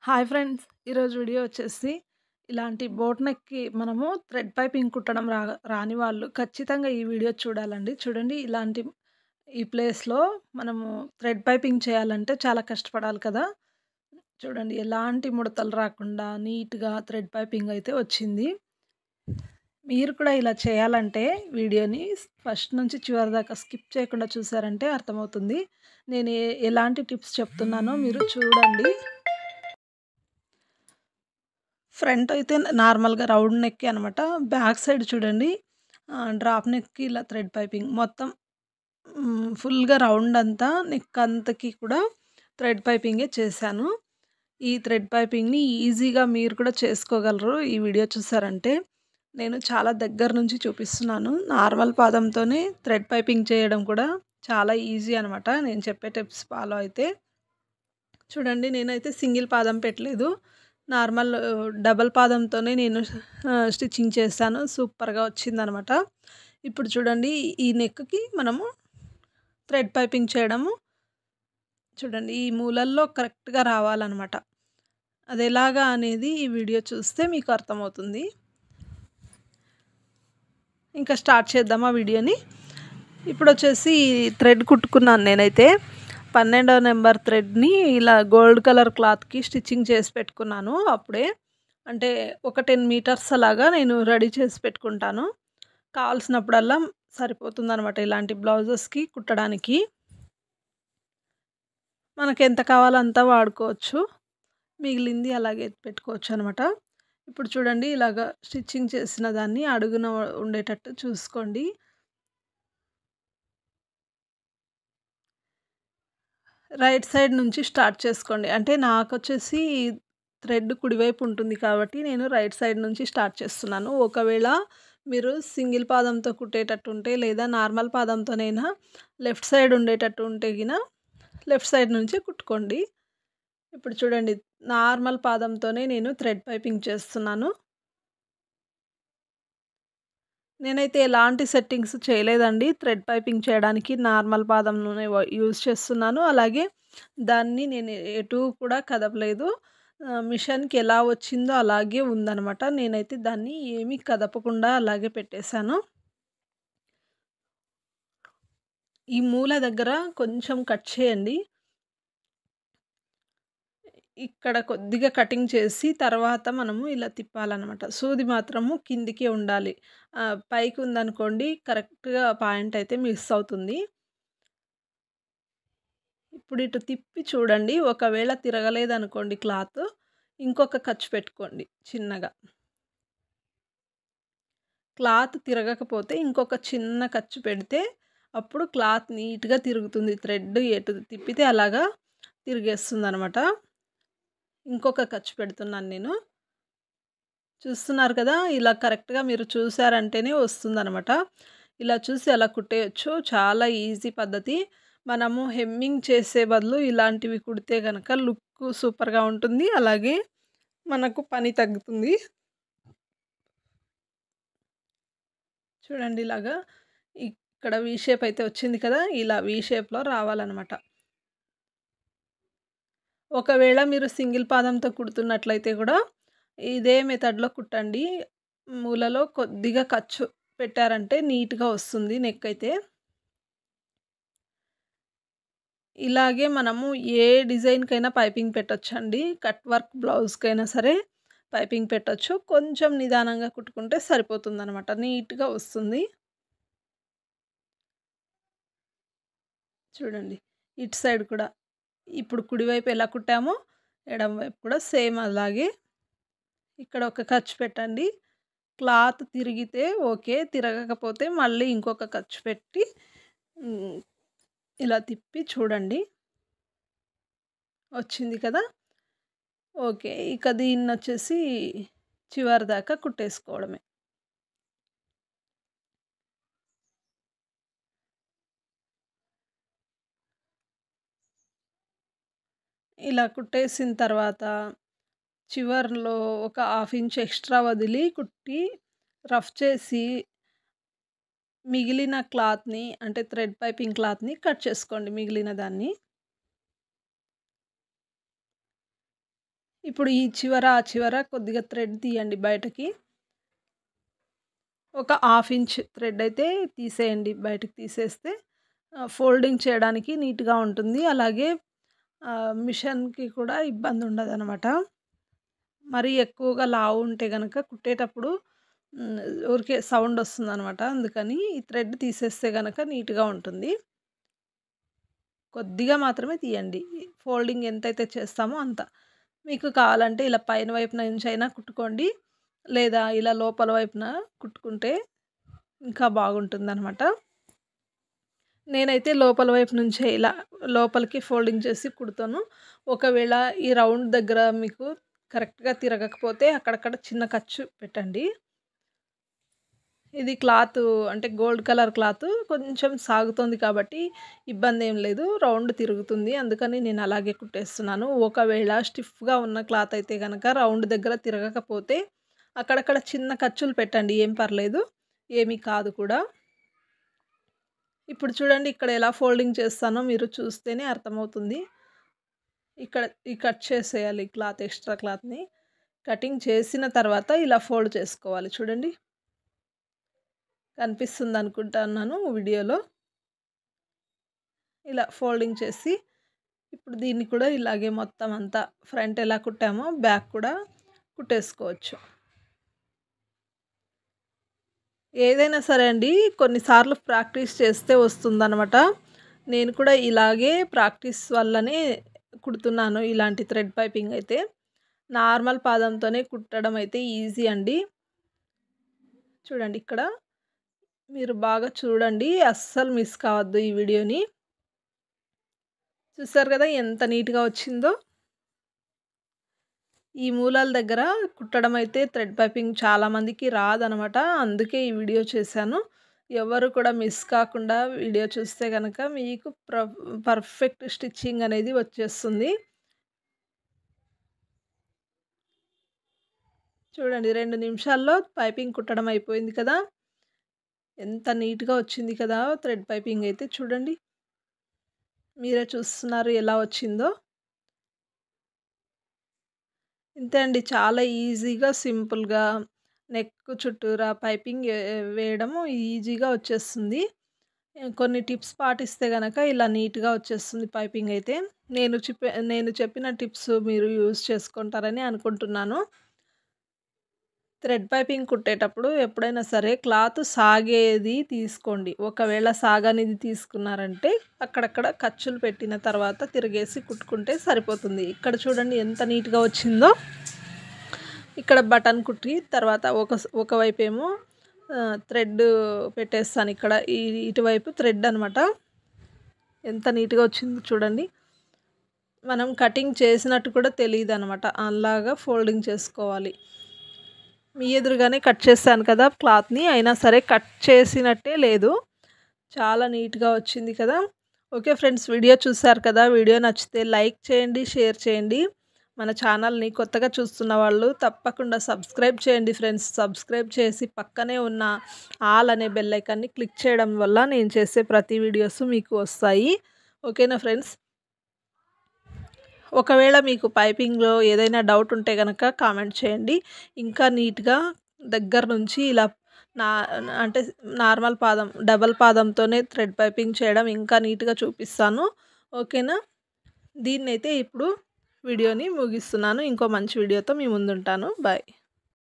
Hi friends. ఈరోజు video వచ్చేసి ఇలాంటి బోట్ నెక్‌కి మనము థ్రెడ్ పైపింగ్ కుట్టడం రాని వాళ్ళు ఖచ్చితంగా ఈ వీడియో చూడాలండి. చూడండి ఇలాంటి ఈ ప్లేస్‌లో మనము థ్రెడ్ పైపింగ్ చేయాలంటే చాలా కష్టపడాలి కదా! చూడండి ఎలాంటి ముడతలు రాకుండా నీట్‌గా థ్రెడ్ పైపింగ్ అయితే వచ్చింది. మీరు కూడా ఇలా చేయాలంటే వీడియోని ఫస్ట్ నుంచి చివరి దాకా స్కిప్ చేయకుండా చూసారంటే అర్థమవుతుంది. నేను ఎలాంటి టిప్స్ చెప్తున్నానో మీరు చూడండి. ఫ్రంట్ అయితే నార్మల్‌గా రౌండ్ నెక్కే అనమాట. బ్యాక్ సైడ్ చూడండి డ్రాప్ నెక్‌కి ఇలా థ్రెడ్ పైపింగ్ మొత్తం ఫుల్‌గా రౌండ్ అంతా నెక్ అంతకి కూడా థ్రెడ్ పైపింగే చేశాను. ఈ థ్రెడ్ పైపింగ్‌ని ఈజీగా మీరు కూడా చేసుకోగలరు. ఈ వీడియో చూసారంటే నేను చాలా దగ్గర నుంచి చూపిస్తున్నాను. నార్మల్ పాదంతోనే థ్రెడ్ పైపింగ్ చేయడం కూడా చాలా ఈజీ అనమాట. నేను చెప్పే టిప్స్ ఫాలో అయితే. చూడండి నేనైతే సింగిల్ పాదం పెట్టలేదు. నార్మల్ డబుల్ పాదంతోనే నేను స్టిచ్చింగ్ చేశాను. సూపర్‌గా వచ్చిందనమాట. ఇప్పుడు చూడండి ఈ నెక్‌కి మనము థ్రెడ్ పైపింగ్ చేయడము చూడండి ఈ మూలల్లో కరెక్ట్‌గా రావాలనమాట. అదెలాగా అనేది ఈ వీడియో చూస్తే మీకు అర్థమవుతుంది. ఇంకా స్టార్ట్ చేద్దామా వీడియోని? ఇప్పుడొచ్చేసి థ్రెడ్ కుట్టుకున్నాను నేనైతే. 12వ నెంబర్ థ్రెడ్‌ని ఇలా గోల్డ్ కలర్ క్లాత్‌కి స్టిచ్చింగ్ చేసి పెట్టుకున్నాను అప్పుడే. అంటే ఒక 10 మీటర్స్ అలాగా నేను రెడీ చేసి పెట్టుకుంటాను. కావాల్సినప్పుడల్లా సరిపోతుందనమాట ఇలాంటి బ్లౌజెస్‌కి కుట్టడానికి. మనకెంత కావాలో అంత వాడుకోవచ్చు. మిగిలింది అలాగే పెట్టుకోవచ్చనమాట. ఇప్పుడు చూడండి ఇలాగ స్టిచ్చింగ్ చేసిన దాన్ని అడుగున ఉండేటట్టు చూసుకోండి. రైట్ సైడ్ నుంచి స్టార్ట్ చేసుకోండి. అంటే నాకొచ్చేసి థ్రెడ్ కుడివైపు ఉంటుంది కాబట్టి నేను రైట్ సైడ్ నుంచి స్టార్ట్ చేస్తున్నాను. ఒకవేళ మీరు సింగిల్ పాదంతో కుట్టేటట్టు ఉంటే లేదా నార్మల్ పాదంతోనైనా లెఫ్ట్ సైడ్ ఉండేటట్టు ఉంటే గిన లెఫ్ట్ సైడ్ నుంచి కుట్టుకోండి. ఇప్పుడు చూడండి నార్మల్ పాదంతోనే నేను థ్రెడ్ పైపింగ్ చేస్తున్నాను. నేనైతే ఎలాంటి సెట్టింగ్స్ చేయలేదండి. థ్రెడ్ పైపింగ్ చేయడానికి నార్మల్ పాదంలోనే యూజ్ చేస్తున్నాను. అలాగే దాన్ని నేను ఎటూ కూడా కదపలేదు. మిషన్‌కి ఎలా వచ్చిందో అలాగే ఉందనమాట. నేనైతే దాన్ని ఏమీ కదపకుండా అలాగే పెట్టేశాను. ఈ మూల దగ్గర కొంచెం కట్ చేయండి. ఇక్కడ కొద్దిగా కటింగ్ చేసి తర్వాత మనము ఇలా తిప్పాలనమాట. సూది మాత్రము కిందికే ఉండాలి. పైకి ఉందనుకోండి కరెక్ట్‌గా పాయింట్ అయితే మిస్ అవుతుంది. ఇప్పుడు ఇటు తిప్పి చూడండి. ఒకవేళ తిరగలేదనుకోండి క్లాత్, ఇంకొక ఖర్చు పెట్టుకోండి చిన్నగా. క్లాత్ తిరగకపోతే ఇంకొక చిన్న ఖర్చు పెడితే అప్పుడు క్లాత్ నీట్‌గా తిరుగుతుంది. థ్రెడ్ ఎటు తిప్పితే అలాగా తిరిగేస్తుందనమాట. ఇంకొక ఖర్చు పెడుతున్నాను నేను. చూస్తున్నారు కదా! ఇలా కరెక్ట్‌గా మీరు చూసారంటేనే వస్తుందనమాట. ఇలా చూసి అలా కుట్టేయొచ్చు. చాలా ఈజీ పద్ధతి. మనము హెమ్మింగ్ చేసే బదులు ఇలాంటివి కుడితే గనక లుక్ సూపర్‌గా ఉంటుంది. అలాగే మనకు పని తగ్గుతుంది. చూడండి ఇలాగా ఇక్కడ వి షేప్ అయితే వచ్చింది కదా! ఇలా వి షేప్‌లో రావాలనమాట. ఒకవేళ మీరు సింగిల్ పాదంతో కుడుతున్నట్లయితే కూడా ఇదే మెథడ్‌లో కుట్టండి. మూలలో కొద్దిగా ఖర్చు పెట్టారంటే నీట్‌గా వస్తుంది నెక్ అయితే. ఇలాగే మనము ఏ డిజైన్‌కైనా పైపింగ్ పెట్టొచ్చండి. కట్ వర్క్ బ్లౌజ్‌కైనా సరే పైపింగ్ పెట్టొచ్చు. కొంచెం నిదానంగా కుట్టుకుంటే సరిపోతుందనమాట. నీట్‌గా వస్తుంది. చూడండి. ఇటు సైడ్ కూడా ఇప్పుడు కుడివైపు ఎలా కుట్టామో ఎడమ వైపు కూడా సేమ్ అలాగే ఇక్కడ ఒక ఖర్చు పెట్టండి. క్లాత్ తిరిగితే ఓకే. తిరగకపోతే మళ్ళీ ఇంకొక ఖర్చు పెట్టి హ్మ్. ఇలా తిప్పి చూడండి. వచ్చింది కదా! ఓకే. ఇక దీన్నొచ్చేసి చివరి దాకా కుట్టేసుకోవడమే. ఇలా కుట్టేసిన తర్వాత చివర్లో ఒక హాఫ్ ఇంచ్ ఎక్స్‌ట్రా వదిలి కుట్టి రఫ్ చేసి మిగిలిన క్లాత్‌ని అంటే థ్రెడ్ పైపింగ్ క్లాత్‌ని కట్ చేసుకోండి మిగిలిన దాన్ని. ఇప్పుడు ఈ చివర, ఆ చివర కొద్దిగా థ్రెడ్ తీయండి బయటకి. ఒక హాఫ్ ఇంచ్ థ్రెడ్ అయితే తీసేయండి. బయటకి తీసేస్తే ఫోల్డింగ్ చేయడానికి నీట్‌గా ఉంటుంది. అలాగే మిషన్‌కి కూడా ఇబ్బంది ఉండదనమాట. మరీ ఎక్కువగా లావు ఉంటే గనక కుట్టేటప్పుడు హ్మ్, ఊరికే సౌండ్ వస్తుందనమాట. అందుకని ఈ థ్రెడ్ తీసేస్తే గనక నీట్‌గా ఉంటుంది. కొద్దిగా మాత్రమే తీయండి. ఫోల్డింగ్ ఎంతైతే చేస్తామో అంత. మీకు కావాలంటే ఇలా పైన వైపున నుంచైనా కుట్టుకోండి. లేదా ఇలా లోపల వైపున కుట్టుకుంటే ఇంకా బాగుంటుందనమాట. నేనైతే లోపల వైపు నుంచే ఇలా లోపలికి ఫోల్డింగ్ చేసి కుడతాను. ఒకవేళ ఈ రౌండ్ దగ్గర మీకు కరెక్ట్‌గా తిరగకపోతే అక్కడక్కడ చిన్న ఖర్చు పెట్టండి. ఇది క్లాతు అంటే గోల్డ్ కలర్ క్లాతు కొంచెం సాగుతోంది కాబట్టి ఇబ్బందేం లేదు. రౌండ్ తిరుగుతుంది. అందుకని నేను అలాగే కుట్టేస్తున్నాను. ఒకవేళ స్టిఫ్‌గా ఉన్న క్లాత్ అయితే గనక రౌండ్ దగ్గర తిరగకపోతే అక్కడక్కడ చిన్న ఖర్చులు పెట్టండి. ఏం పర్లేదు. ఏమీ కాదు కూడా. ఇప్పుడు చూడండి ఇక్కడ ఎలా ఫోల్డింగ్ చేస్తానో మీరు చూస్తేనే అర్థమవుతుంది. ఇక్కడ ఈ కట్ చేసేయాలి క్లాత్ ఎక్స్‌ట్రా క్లాత్‌ని. కటింగ్ చేసిన తర్వాత ఇలా ఫోల్డ్ చేసుకోవాలి చూడండి. కనిపిస్తుందనుకుంటున్నాను వీడియోలో. ఇలా ఫోల్డింగ్ చేసి ఇప్పుడు దీన్ని కూడా ఇలాగే మొత్తం అంతా ఫ్రంట్ ఎలా కుట్టామో బ్యాక్ కూడా కుట్టేసుకోవచ్చు. ఏదైనా సరే అండి కొన్నిసార్లు ప్రాక్టీస్ చేస్తే వస్తుందనమాట. నేను కూడా ఇలాగే ప్రాక్టీస్ వల్లనే కుడుతున్నాను ఇలాంటి థ్రెడ్ పైపింగ్ అయితే. నార్మల్ పాదంతోనే కుట్టడం అయితే ఈజీ అండి. చూడండి ఇక్కడ మీరు బాగా చూడండి. అస్సలు మిస్ కావద్దు ఈ వీడియోని. చూసారు కదా ఎంత నీట్‌గా వచ్చిందో. ఈ మూలాల దగ్గర కుట్టడం అయితే థ్రెడ్ పైపింగ్ చాలామందికి రాదనమాట. అందుకే ఈ వీడియో చేశాను. ఎవరు కూడా మిస్ కాకుండా వీడియో చూస్తే గనక మీకు పర్ఫెక్ట్ స్టిచ్చింగ్ అనేది వచ్చేస్తుంది. చూడండి 2 నిమిషాల్లో పైపింగ్ కుట్టడం అయిపోయింది కదా! ఎంత నీట్‌గా వచ్చింది కదా! థ్రెడ్ పైపింగ్ అయితే చూడండి. మీరే చూస్తున్నారు ఎలా వచ్చిందో. ఇంతే అండి. చాలా ఈజీగా, సింపుల్‌గా నెక్ చుట్టూరా పైపింగ్ వేయడము ఈజీగా వచ్చేస్తుంది. కొన్ని టిప్స్ పాటిస్తే గనక ఇలా నీట్‌గా వచ్చేస్తుంది పైపింగ్ అయితే. నేను చెప్పిన టిప్స్ మీరు యూజ్ చేసుకుంటారని అనుకుంటున్నాను. థ్రెడ్ పైపింగ్ కుట్టేటప్పుడు ఎప్పుడైనా సరే క్లాత్ సాగేది తీసుకోండి. ఒకవేళ సాగనిది తీసుకున్నారంటే అక్కడక్కడ ఖర్చులు పెట్టిన తర్వాత తిరిగేసి కుట్టుకుంటే సరిపోతుంది. ఇక్కడ చూడండి ఎంత నీట్‌గా వచ్చిందో. ఇక్కడ బటన్ కుట్టి తర్వాత ఒకవైపేమో థ్రెడ్ పెట్టేస్తాను ఇక్కడ. ఇటువైపు థ్రెడ్ అనమాట. ఎంత నీట్‌గా వచ్చిందో చూడండి. మనం కటింగ్ చేసినట్టు కూడా తెలీదనమాట. అలాగా ఫోల్డింగ్ చేసుకోవాలి. మీ ఎదురుగానే కట్ చేశాను కదా క్లాత్‌ని. అయినా సరే కట్ చేసినట్టే లేదు. చాలా నీట్‌గా వచ్చింది కదా! ఓకే ఫ్రెండ్స్, వీడియో చూసారు కదా! వీడియో నచ్చితే లైక్ చేయండి, షేర్ చేయండి. మన ఛానల్‌ని కొత్తగా చూస్తున్న వాళ్ళు తప్పకుండా సబ్స్క్రైబ్ చేయండి ఫ్రెండ్స్. సబ్స్క్రైబ్ చేసి పక్కనే ఉన్న ఆల్ అనే బెల్ ఐకాన్‌ని క్లిక్ చేయడం వల్ల నేను చేసే ప్రతి వీడియోస్ మీకు వస్తాయి. ఓకేనా ఫ్రెండ్స్? ఒకవేళ మీకు పైపింగ్‌లో ఏదైనా డౌట్ ఉంటే గనక కామెంట్ చేయండి. ఇంకా నీట్‌గా దగ్గర నుంచి ఇలా నా అంటే నార్మల్ పాదం, డబల్ పాదంతోనే థ్రెడ్ పైపింగ్ చేయడం ఇంకా నీట్‌గా చూపిస్తాను. ఓకేనా? దీన్నైతే ఇప్పుడు వీడియోని ముగిస్తున్నాను. ఇంకో మంచి వీడియోతో మీ ముందుంటాను. బాయ్.